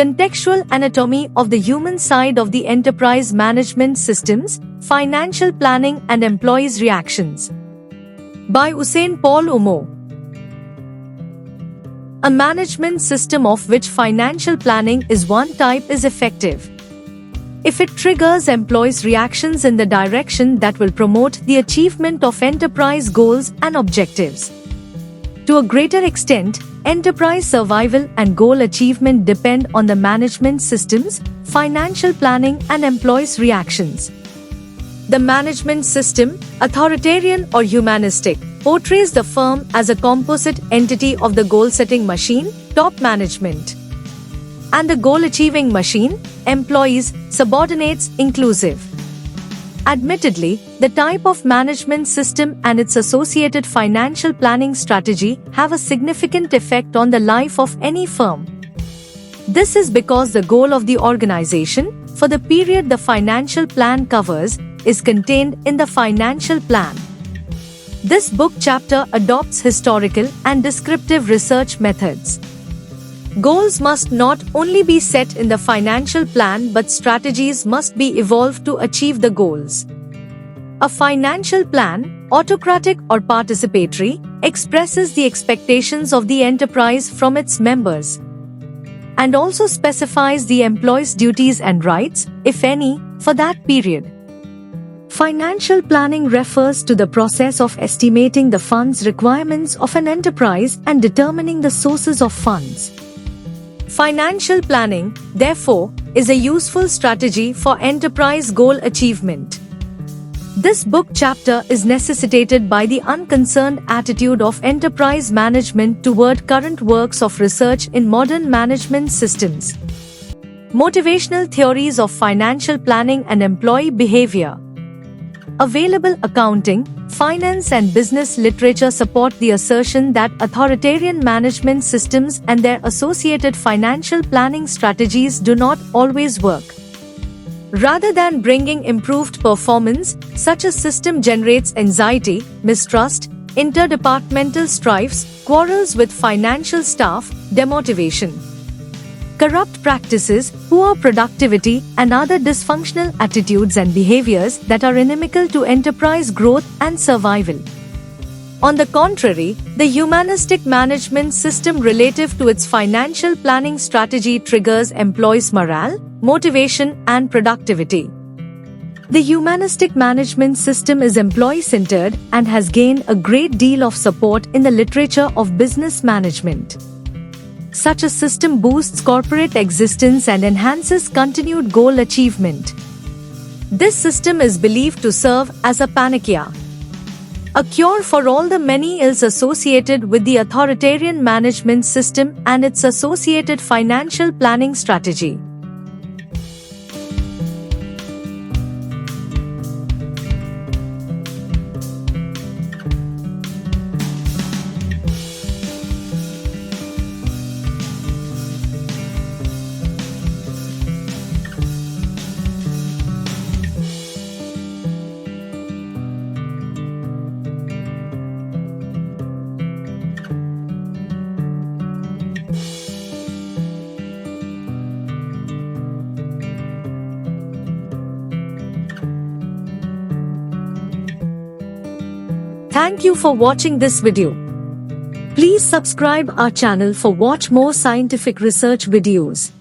Contextual Anatomy of the Human Side of the Enterprise Management Systems, Financial Planning and Employees' Reactions. By Usain Paul Umo. A management system of which financial planning is one type is effective if it triggers employees' reactions in the direction that will promote the achievement of enterprise goals and objectives. To a greater extent, enterprise survival and goal achievement depend on the management systems, financial planning and employees' reactions. The management system, authoritarian or humanistic, portrays the firm as a composite entity of the goal-setting machine, top management, and the goal-achieving machine, employees, subordinates, inclusive. Admittedly, the type of management system and its associated financial planning strategy have a significant effect on the life of any firm. This is because the goal of the organization, for the period the financial plan covers, is contained in the financial plan. This book chapter adopts historical and descriptive research methods. Goals must not only be set in the financial plan but strategies must be evolved to achieve the goals. A financial plan, autocratic or participatory, expresses the expectations of the enterprise from its members and also specifies the employee's duties and rights, if any, for that period. Financial planning refers to the process of estimating the funds requirements of an enterprise and determining the sources of funds. Financial planning, therefore, is a useful strategy for enterprise goal achievement. This book chapter is necessitated by the unconcerned attitude of enterprise management toward current works of research in modern management systems. Motivational theories of financial planning and employee behavior. Available accounting, finance and business literature support the assertion that authoritarian management systems and their associated financial planning strategies do not always work. Rather than bringing improved performance, such a system generates anxiety, mistrust, interdepartmental strifes, quarrels with financial staff, demotivation, corrupt practices, poor productivity, and other dysfunctional attitudes and behaviors that are inimical to enterprise growth and survival. On the contrary, the humanistic management system relative to its financial planning strategy triggers employees' morale, motivation, and productivity. The humanistic management system is employee-centered and has gained a great deal of support in the literature of business management. Such a system boosts corporate existence and enhances continued goal achievement. This system is believed to serve as a panacea, a cure for all the many ills associated with the authoritarian management system and its associated financial planning strategy. Thank you for watching this video. Please subscribe our channel for watch more scientific research videos.